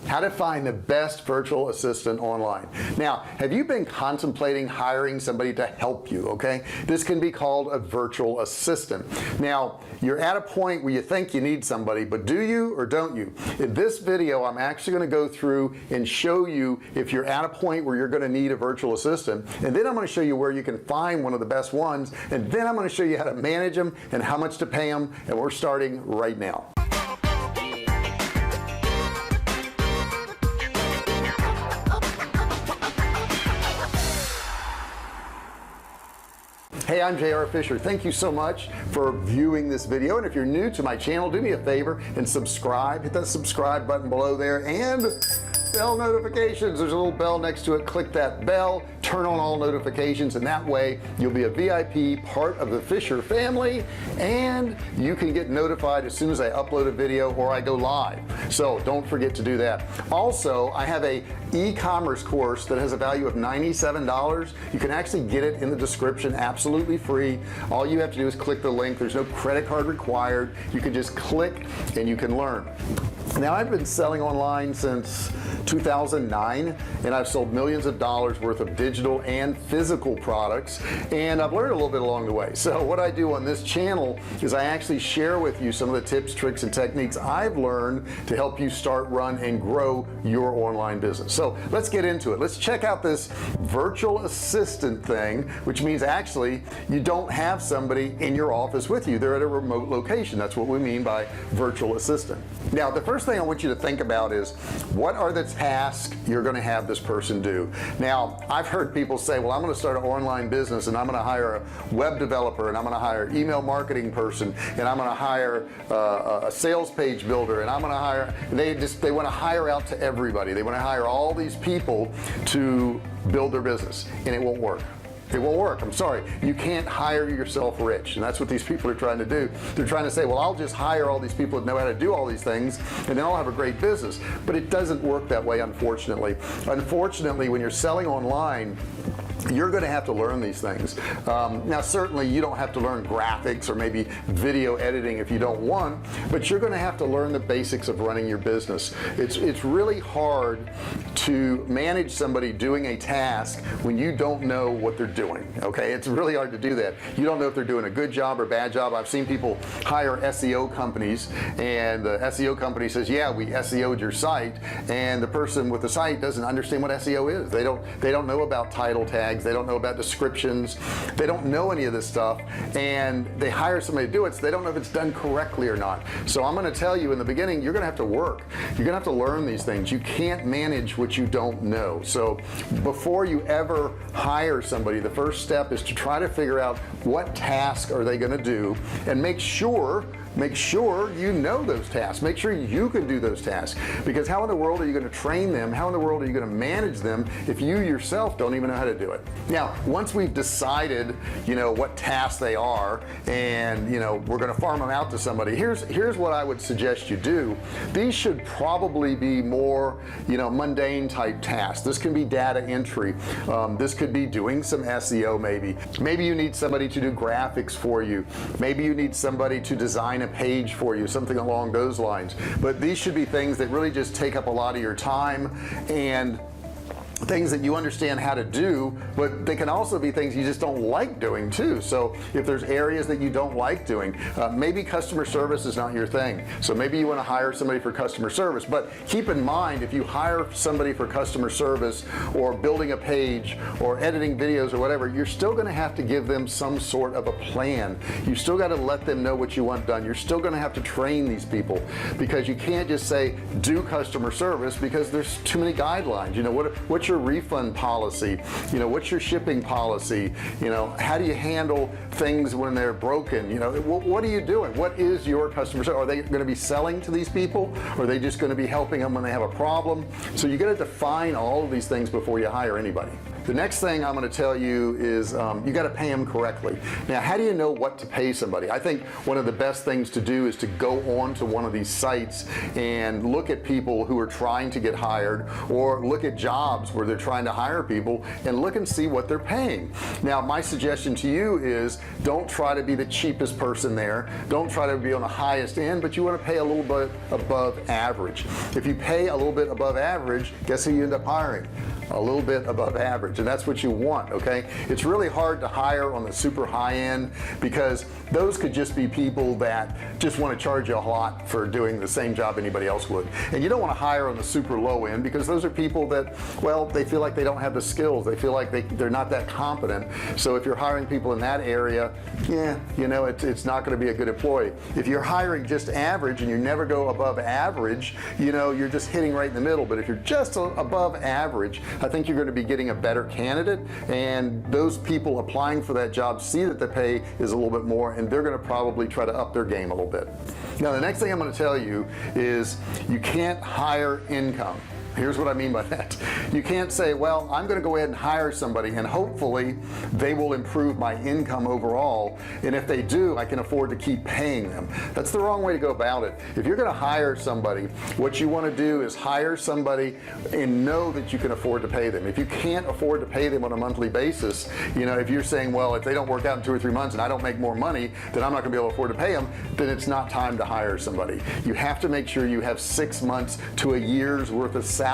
how to find the best virtual assistant online. Now, have you been contemplating hiring somebody to help you? Okay, this can be called a virtual assistant. Now, you're at a point where you think you need somebody, but do you or don't you? In this video, I'm actually going to go through and show you if you're at a point where you're going to need a virtual assistant, and then I'm going to show you where you can find one of the best ones, and then I'm going to show you how to manage them and how much to pay them, and we're starting right now. Hey, I'm J.R. Fisher. Thank you so much for viewing this video, and if you're new to my channel, do me a favor and subscribe. Hit that subscribe button below there and bell notifications. There's a little bell next to it. Click that bell, turn on all notifications, and that way you'll be a VIP part of the Fisher family, and you can get notified as soon as I upload a video or I go live. So don't forget to do that. Also, I have a e-commerce course that has a value of $97. You can actually get it in the description, absolutely free. All you have to do is click the link. There's no credit card required. You can just click and you can learn. Now, I've been selling online since 2009, and I've sold millions of dollars worth of digital and physical products, and I've learned a little bit along the way. So what I do on this channel is I actually share with you some of the tips, tricks, and techniques I've learned to help you start, run, and grow your online business. So let's get into it. Let's check out this virtual assistant thing, which means actually you don't have somebody in your office with you. They're at a remote location. That's what we mean by virtual assistant. Now, the first thing I want you to think about is, what are the tasks you're going to have this person do? Now, I've heard people say, well, I'm going to start an online business and I'm going to hire a web developer, and I'm going to hire an email marketing person, and I'm going to hire a sales page builder, and I'm going to hire, they want to hire out to everybody. They want to hire all these people to build their business, and it won't work. It won't work. I'm sorry. You can't hire yourself rich, and that's what these people are trying to do. They're trying to say, well, I'll just hire all these people that know how to do all these things, and then I'll have a great business. But it doesn't work that way, unfortunately. Unfortunately, when you're selling online, you're going to have to learn these things. Now, certainly you don't have to learn graphics or maybe video editing if you don't want, but you're going to have to learn the basics of running your business. It's really hard to manage somebody doing a task when you don't know what they're doing. Okay, it's really hard to do that. You don't know if they're doing a good job or bad job. I've seen people hire SEO companies, and the SEO company says, yeah, we SEO'd your site, and the person with the site doesn't understand what SEO is. They don't know about title tags. They don't know about descriptions. They don't know any of this stuff, and they hire somebody to do it, so they don't know if it's done correctly or not. So I'm going to tell you in the beginning, you're going to have to work. You're going to have to learn these things. You can't manage what you don't know. So before you ever hire somebody, the first step is to try to figure out what task are they going to do, and make sure you know those tasks. Make sure you can do those tasks, because how in the world are you going to train them? How in the world are you going to manage them if you yourself don't even know how to do it? Now, once we've decided, what tasks they are, and we're going to farm them out to somebody, here's what I would suggest you do. These should probably be more mundane type tasks. This can be data entry. This could be doing some SEO. Maybe you need somebody to do graphics for you. Maybe you need somebody to design a page for you, something along those lines. But these should be things that really just take up a lot of your time, and things that you understand how to do, but they can also be things you just don't like doing too. So if there's areas that you don't like doing, maybe customer service is not your thing, so maybe you want to hire somebody for customer service. But keep in mind, if you hire somebody for customer service or building a page or editing videos or whatever, you're still going to have to give them some sort of a plan. You still got to let them know what you want done. You're still going to have to train these people, because you can't just say do customer service, because there's too many guidelines. What's your refund policy? What's your shipping policy? How do you handle things when they're broken? What are you doing? What is your customer service? Are they going to be selling to these people, or are they just going to be helping them when they have a problem? So you got to define all of these things before you hire anybody. the next thing I'm going to tell you is you got to pay them correctly. Now, how do you know what to pay somebody? I think one of the best things to do is to go on to one of these sites and look at people who are trying to get hired, or look at jobs where they're trying to hire people and look and see what they're paying. Now, my suggestion to you is don't try to be the cheapest person there, don't try to be on the highest end, but you want to pay a little bit above average. If you pay a little bit above average, guess who you end up hiring? A little bit above average, and that's what you want. Okay, it's really hard to hire on the super high end because those could just be people that just want to charge you a lot for doing the same job anybody else would, and you don't want to hire on the super low end because those are people that, well, they feel like they don't have the skills, they feel like they're not that competent. So if you're hiring people in that area, yeah, you know, it's not going to be a good employee. If you're hiring just average and you never go above average, you know, you're just hitting right in the middle. But if you're just above average, I think you're going to be getting a better candidate, and those people applying for that job see that the pay is a little bit more, and they're going to probably try to up their game a little bit. Now, the next thing I'm going to tell you is you can't hire income. Here's what I mean by that. You can't say, well, I'm going to go ahead and hire somebody and hopefully they will improve my income overall, and if they do, I can afford to keep paying them. That's the wrong way to go about it. If you're going to hire somebody, what you want to do is hire somebody and know that you can afford to pay them. If you can't afford to pay them on a monthly basis, you know, if you're saying, well, if they don't work out in 2 or 3 months and I don't make more money, then I'm not going to be able to afford to pay them, then it's not time to hire somebody. You have to make sure you have 6 months to a year's worth of salary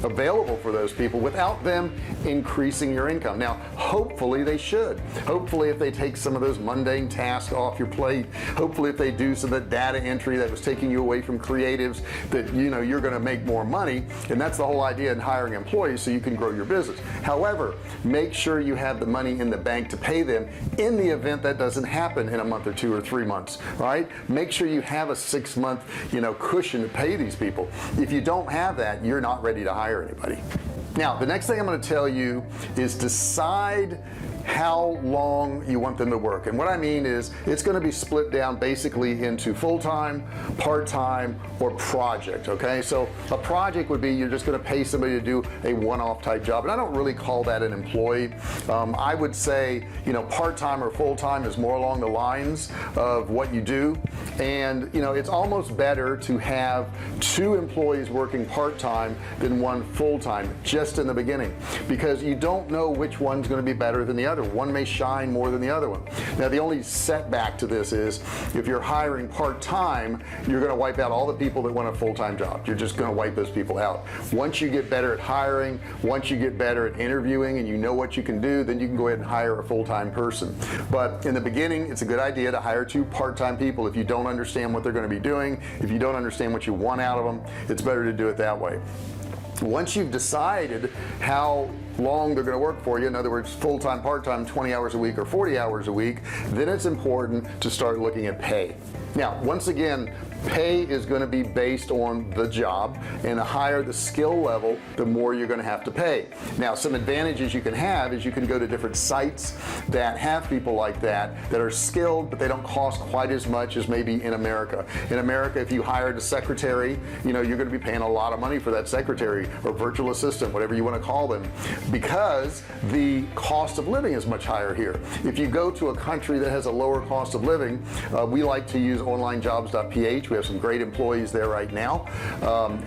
available for those people without them increasing your income. Now, hopefully they should. Hopefully if they take some of those mundane tasks off your plate, hopefully if they do some of the data entry that was taking you away from creatives, that, you know, you're going to make more money, and that's the whole idea in hiring employees, so you can grow your business. However, make sure you have the money in the bank to pay them in the event that doesn't happen in a month or 2 or 3 months, right? Make sure you have a 6-month, you know, cushion to pay these people. If you don't have that, you're not ready to hire anybody. Now, the next thing I'm going to tell you is decide how long you want them to work. And what I mean is it's going to be split down basically into full-time, part-time, or project. Okay, so a project would be you're just going to pay somebody to do a one-off type job, and I don't really call that an employee. I would say, you know, part-time or full-time is more along the lines of what you do, and you know, it's almost better to have 2 employees working part-time than 1 full-time just in the beginning, because you don't know which one's going to be better than the other. One may shine more than the other one. Now, the only setback to this is if you're hiring part-time, you're going to wipe out all the people that want a full-time job. You're just going to wipe those people out. Once you get better at hiring, once you get better at interviewing and you know what you can do, then you can go ahead and hire a full-time person. But in the beginning, it's a good idea to hire 2 part-time people. If you don't understand what they're going to be doing, if you don't understand what you want out of them, it's better to do it that way. Once you've decided how long they're going to work for you, in other words, full-time, part-time, 20 hours a week or 40 hours a week, then it's important to start looking at pay. Now, once again, pay is going to be based on the job, and the higher the skill level, the more you're going to have to pay. Now, some advantages you can have is you can go to different sites that have people like that are skilled, but they don't cost quite as much as maybe in America. In America, if you hired a secretary, you know, you're going to be paying a lot of money for that secretary or virtual assistant, whatever you want to call them, because the cost of living is much higher here. If you go to a country that has a lower cost of living, we like to use onlinejobs.ph. We have some great employees there right now,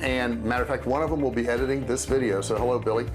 and matter of fact, one of them will be editing this video, so hello, Billy.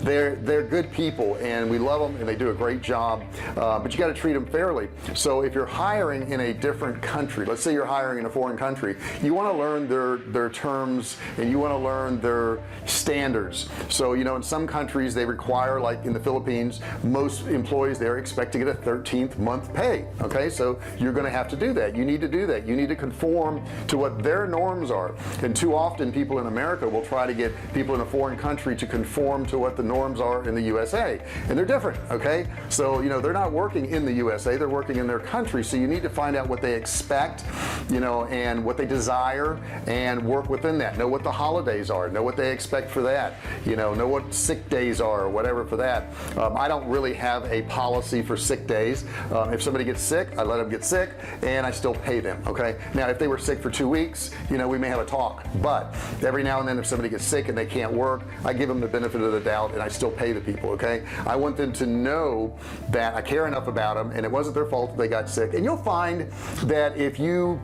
They're good people and we love them and they do a great job, but you got to treat them fairly. So if you're hiring in a different country, let's say you're hiring in a foreign country, you want to learn their terms and you want to learn their standards. So, you know, in some countries they require, like in the Philippines, most employees there expect to get a 13th month pay. Okay, so you're going to have to do that. You need to do that. You need to conform to what their norms are, and too often people in America will try to get people in a foreign country to conform to what the norms are in the USA, and they're different. Okay, so you know, they're not working in the USA, they're working in their country, so you need to find out what they expect, you know, and what they desire, and work within that. Know what the holidays are, know what they expect for that, you know what sick days are or whatever for that. I don't really have a policy for sick days. If somebody gets sick, I let them get sick and I still pay them. Okay, Now if they were sick for 2 weeks, you know, we may have a talk, but every now and then if somebody gets sick and they can't work, I give them the benefit of the doubt and I still pay the people. Okay, I want them to know that I care enough about them and it wasn't their fault that they got sick. And you'll find that if you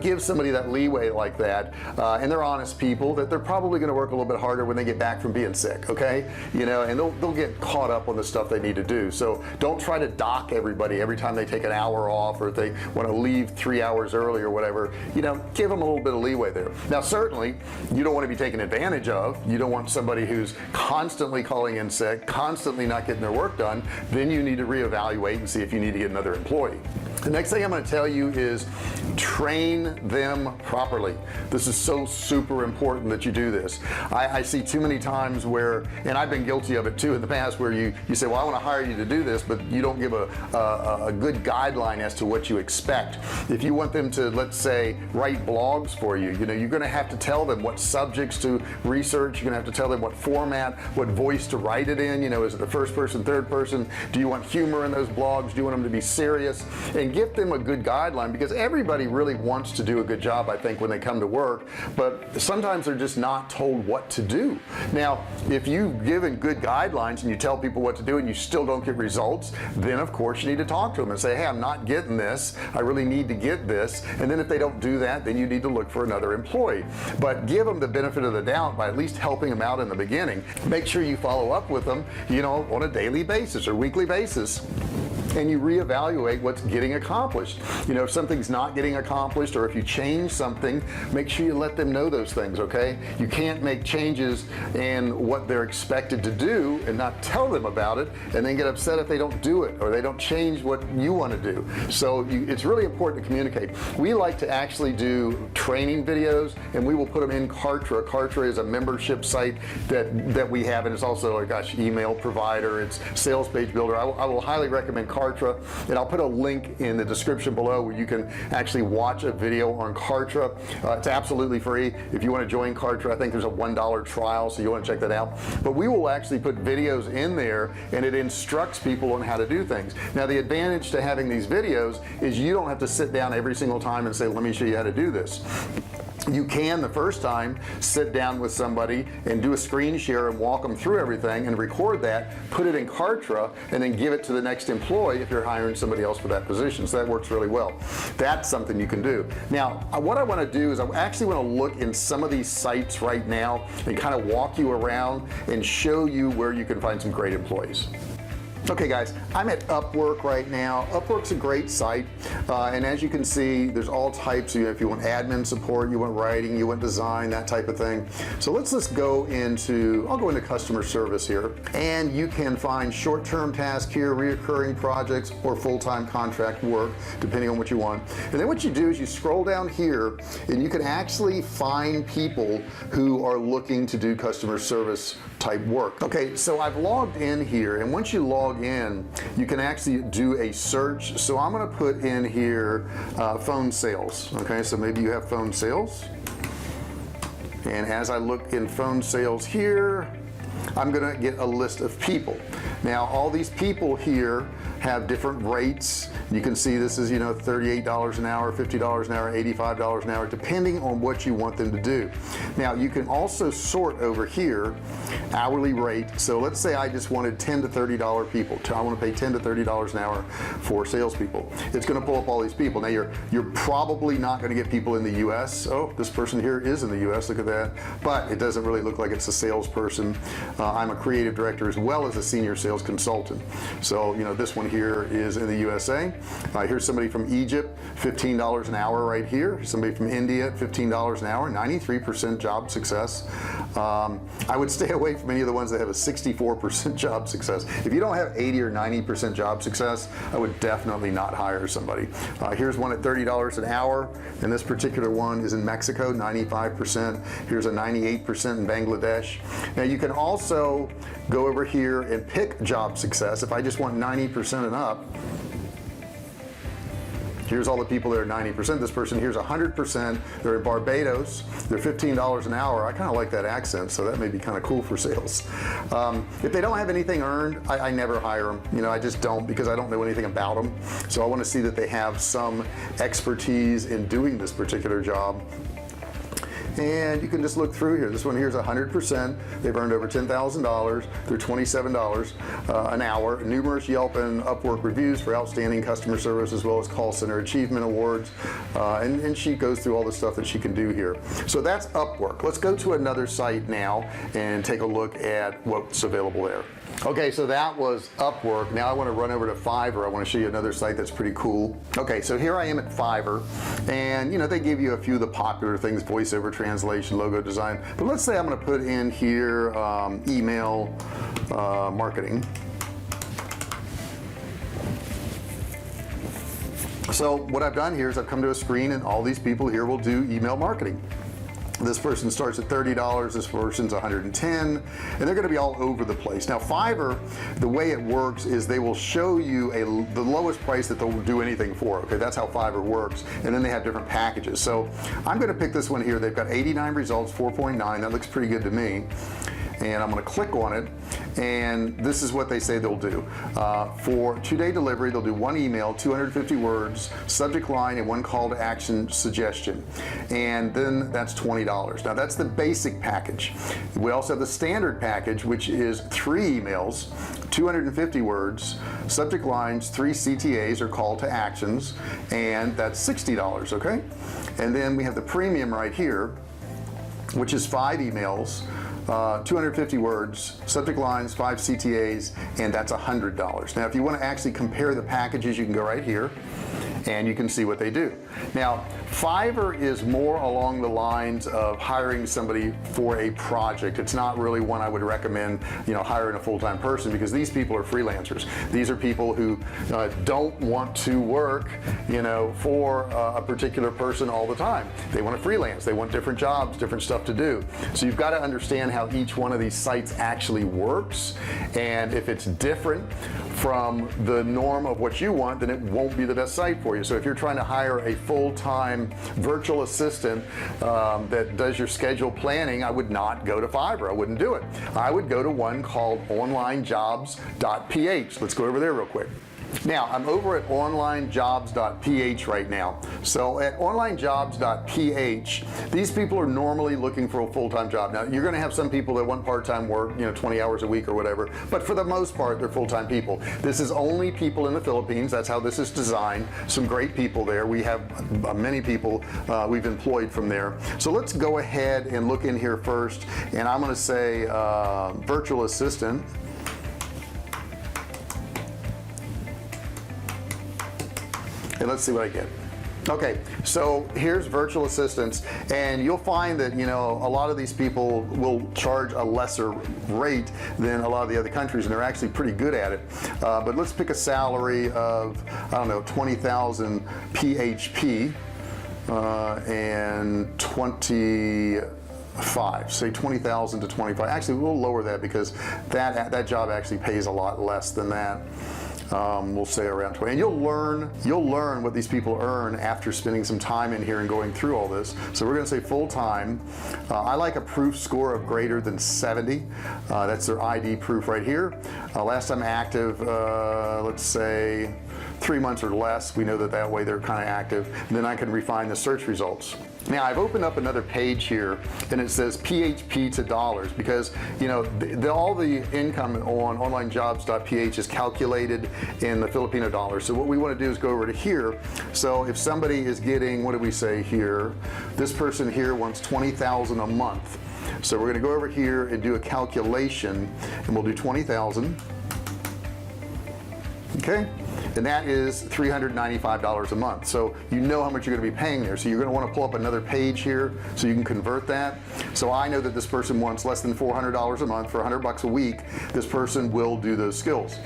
give somebody that leeway like that, and they're honest people, that they're probably going to work a little bit harder when they get back from being sick. Okay, and they'll get caught up on the stuff they need to do. So don't try to dock everybody every time they take an hour off, or if they want to leave 3 hours early or whatever. Give them a little bit of leeway there. Now certainly you don't want to be taken advantage of. You don't want somebody who's constantly calling in sick, constantly not getting their work done. Then you need to reevaluate and see if you need to get another employee. The next thing I'm going to tell you is train them properly. This is so super important that you do this. I see too many times where, and I've been guilty of it too in the past, where you say, well, I want to hire you to do this, but you don't give a good guideline as to what you expect. If you want them to, let's say, write blogs for you, you're going to have to tell them what subjects to research. You're going to have to tell them what format, what voice to write it in. Is it the first person, third person? Do you want humor in those blogs? Do you want them to be serious? And give them a good guideline, because everybody really wants to do a good job, I think, when they come to work, but sometimes they're just not told what to do. Now if you've given good guidelines and you tell people what to do and you still don't get results, then of course you need to talk to them and say, hey, I'm not getting this, I really need to get this. And then if they don't do that, then you need to look for another employee. But give them the benefit of the doubt by at least helping them out in the beginning. Make sure you follow up with them on a daily basis or weekly basis, and you reevaluate what's getting accomplished. If something's not getting accomplished, or if you change something, make sure you let them know those things. Okay, you can't make changes in what they're expected to do and not tell them about it and then get upset if they don't do it or they don't change what you want to do. So it's really important to communicate. We like to actually do training videos, and we will put them in Kartra. Kartra is a membership site that we have, and it's also email provider, it's sales page builder. I will highly recommend Kartra, and I'll put a link in the description below where you can actually watch a video on Kartra. It's absolutely free. If you want to join Kartra, I think there's a $1 trial, so you want to check that out. But we will actually put videos in there, and it instructs people on how to do things. Now the advantage to having these videos is you don't have to sit down every single time and say, let me show you how to do this. You can, the first time, sit down with somebody and do a screen share and walk them through everything and record that, put it in Kartra, and then give it to the next employee if you're hiring somebody else for that position. So that works really well. That's something you can do. Now what I want to do is I actually want to look in some of these sites right now and kind of walk you around and show you where you can find some great employees. Okay guys, I'm at Upwork right now. Upwork's a great site, and as you can see, there's all types. If you want admin support, you want writing, you want design, that type of thing. So let's just go into, I'll go into customer service here, and you can find short-term tasks here, reoccurring projects, or full-time contract work, depending on what you want. And then what you do is you scroll down here, and you can actually find people who are looking to do customer service type work. Okay, so I've logged in here, and once you log in, you can actually do a search. So I'm going to put in here phone sales. Okay, so maybe you have phone sales, and as I look in phone sales here, I'm gonna get a list of people. Now all these people here have different rates. You can see this is $38 an hour, $50 an hour, $85 an hour, depending on what you want them to do. Now you can also sort over here hourly rate. So let's say I just wanted $10 to $30 people. I want to pay $10 to $30 an hour for salespeople. It's going to pull up all these people. Now you're probably not going to get people in the US. Oh, this person here is in the US, look at that, but it doesn't really look like it's a salesperson. I'm a creative director as well as a senior sales consultant. So this one here is in the USA. Here's somebody from Egypt, $15 an hour right here. Somebody from India at $15 an hour, 93% job success. I would stay away from any of the ones that have a 64% job success. If you don't have 80 or 90% job success, I would definitely not hire somebody. Here's one at $30 an hour, and this particular one is in Mexico, 95%. Here's a 98% in Bangladesh. Now you can also go over here and pick job success. If I just want 90% and up, Here's all the people that are 90%. This person here's 100%. They're in Barbados. They're $15 an hour. I kind of like that accent, so that may be kind of cool for sales. If they don't have anything earned, I never hire them. You know, I just don't, because I don't know anything about them. So I want to see that they have some expertise in doing this particular job. And you can just look through here. This one here is 100%. They've earned over $10,000. They're $27 an hour. Numerous Yelp and Upwork reviews for outstanding customer service, as well as call center achievement awards. And she goes through all the stuff that she can do here. So that's Upwork. Let's go to another site now and take a look at what's available there. Okay, so that was Upwork. Now I want to run over to Fiverr. I want to show you another site that's pretty cool. Okay, so here I am at Fiverr, and you know, they give you a few of the popular things: voiceover, translation, logo design. But let's say I'm going to put in here email marketing. So what I've done here is I've come to a screen, and all these people here will do email marketing. This person starts at $30, this person's $110, and they're going to be all over the place. Now Fiverr, the way it works is they will show you the lowest price that they'll do anything for. Okay, that's how Fiverr works. And then they have different packages. So I'm going to pick this one here. They've got 89 results, 4.9. That looks pretty good to me. And I'm going to click on it, and this is what they say they'll do. For 2-day delivery, they'll do 1 email, 250 words, subject line, and 1 call to action suggestion. And then that's $20. Now that's the basic package. We also have the standard package, which is 3 emails, 250 words, subject lines, 3 CTAs or call to actions, and that's $60, okay? And then we have the premium right here, which is 5 emails, 250 words, subject lines, 5 CTAs, and that's $100. Now if you want to actually compare the packages, you can go right here and you can see what they do. Now Fiverr is more along the lines of hiring somebody for a project. It's not really one I would recommend, you know, hiring a full-time person, because these people are freelancers. These are people who don't want to work, you know, for a particular person all the time. They want to freelance. They want different jobs, different stuff to do. So you've got to understand how each one of these sites actually works, and if it's different from the norm of what you want, then it won't be the best site for you. So if you're trying to hire a full-time virtual assistant that does your schedule planning, I would not go to Fiverr. I wouldn't do it. I would go to one called onlinejobs.ph. Let's go over there real quick. Now I'm over at onlinejobs.ph right now. So at onlinejobs.ph, these people are normally looking for a full-time job. Now you're going to have some people that want part-time work, you know, 20 hours a week or whatever, but for the most part they're full-time people. This is only people in the Philippines. That's how this is designed. Some great people there. We have many people we've employed from there. So let's go ahead and look in here first, and I'm going to say virtual assistant. And let's see what I get. Okay, so here's virtual assistants, and you'll find that, you know, a lot of these people will charge a lesser rate than a lot of the other countries, and they're actually pretty good at it. But let's pick a salary of, I don't know, 20,000 PHP and 25, say 20,000 to 25. Actually, we'll lower that because that job actually pays a lot less than that. We'll say around 20, and you'll learn what these people earn after spending some time in here and going through all this. So we're going to say full-time. I like a proof score of greater than 70. That's their ID proof right here. Last time active, let's say 3 months or less. We know that way they're kind of active, and then I can refine the search results. Now I've opened up another page here, and it says PHP to dollars, because, you know, all the income on onlinejobs.ph is calculated in the Filipino dollars. So what we want to do is go over to here. So if somebody is getting, what do we say here? This person here wants 20,000 a month. So we're going to go over here and do a calculation, and we'll do 20,000. Okay, and that is $395 a month. So you know how much you're going to be paying there. So you're going to want to pull up another page here so you can convert that. So I know that this person wants less than $400 a month. For $100 a week, this person will do those skills.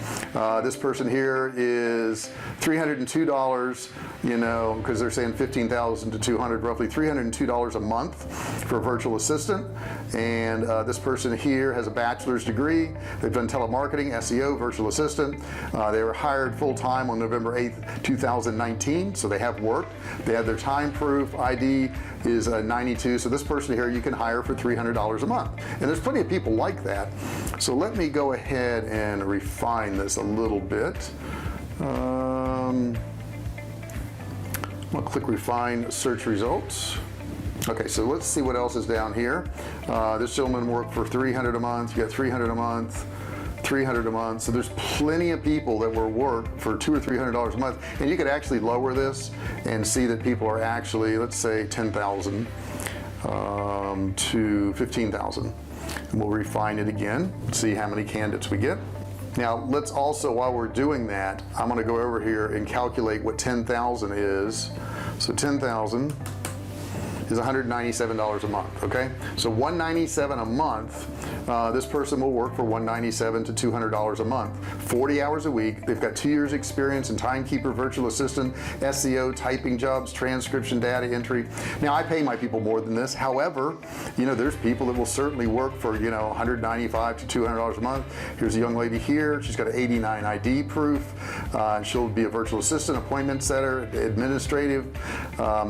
This person here is $302, you know, because they're saying 15,000 to 200, roughly $302 a month for a virtual assistant. And this person here has a bachelor's degree. They've done telemarketing, SEO, virtual assistant. They were hired full-time on November 8th 2019, so they have work, they have their time proof, ID is 92. So this person here you can hire for $300 a month, and there's plenty of people like that. So let me go ahead and refine this a little bit. I'm gonna click refine search results. Okay, so let's see what else is down here. This gentleman worked for $300 a month. You got $300 a month, $300 a month. So there's plenty of people that will work for $200 or $300 a month, and you could actually lower this and see that people are actually, let's say 10,000 to 15,000, and we'll refine it again, see how many candidates we get. Now let's also, while we're doing that, I'm going to go over here and calculate what 10,000 is. So 10,000 is $197 a month. Okay, so $197 a month. This person will work for $197 to $200 a month, 40 hours a week. They've got 2 years experience in timekeeper, virtual assistant, SEO, typing jobs, transcription, data entry. Now I pay my people more than this. However, you know, there's people that will certainly work for, you know, $195 to $200 a month. Here's a young lady here. She's got an 89 ID proof. She'll be a virtual assistant, appointment setter, administrative.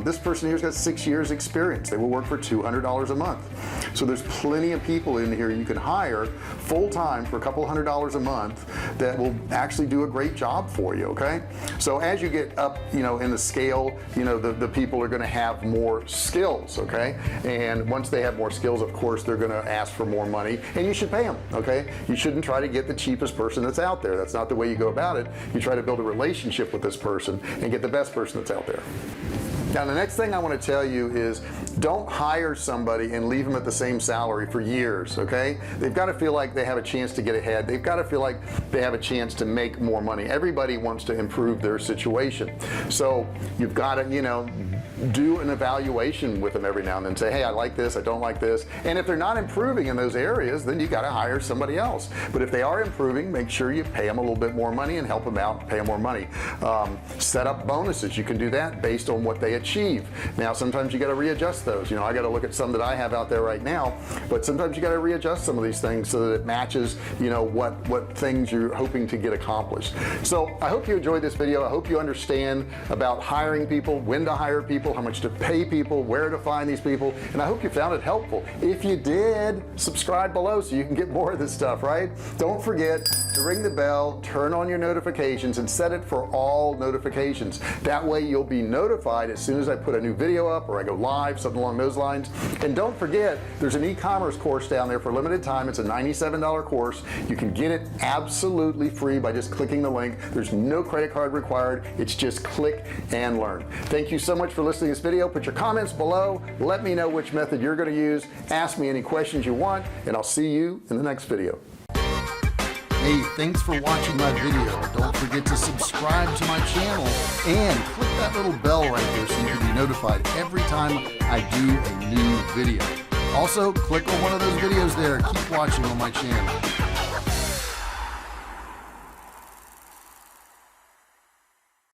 This person here's got 6 years experience. They will work for $200 a month. So there's plenty of people in here you can hire full-time for a couple $100s a month that will actually do a great job for you. Okay, so as you get up, you know, in the scale, you know, the people are going to have more skills. Okay, and once they have more skills, of course they're going to ask for more money, and you should pay them. Okay, you shouldn't try to get the cheapest person that's out there. That's not the way you go about it. You try to build a relationship with this person and get the best person that's out there. Now the next thing I want to tell you is don't hire somebody and leave them at the same salary for years. Okay, they've got to feel like they have a chance to get ahead. They've got to feel like they have a chance to make more money. Everybody wants to improve their situation, so you've got to, you know, do an evaluation with them every now and then. Say, hey, I like this, I don't like this. And if they're not improving in those areas, then you got to hire somebody else. But if they are improving, make sure you pay them a little bit more money and help them out, pay them more money. Set up bonuses. You can do that based on what they achieve. Now sometimes you got to readjust those. You know, I got to look at some that I have out there right now, but sometimes you got to readjust some of these things so that it matches, you know, what things you're hoping to get accomplished. So I hope you enjoyed this video. I hope you understand about hiring people, when to hire people, how much to pay people, where to find these people, and I hope you found it helpful. If you did, subscribe below so you can get more of this stuff, right? Don't forget to ring the bell, turn on your notifications, and set it for all notifications. That way you'll be notified as soon as I put a new video up or I go live, something along those lines. And don't forget, there's an e-commerce course down there for a limited time. It's a $97 course. You can get it absolutely free by just clicking the link. There's no credit card required. It's just click and learn. Thank you so much for listening to this video. Put your comments below. Let me know which method you're going to use. Ask me any questions you want, and I'll see you in the next video. Hey, thanks for watching my video. Don't forget to subscribe to my channel and click that little bell right there so you can be notified every time I do a new video. Also, click on one of those videos there. Keep watching on my channel.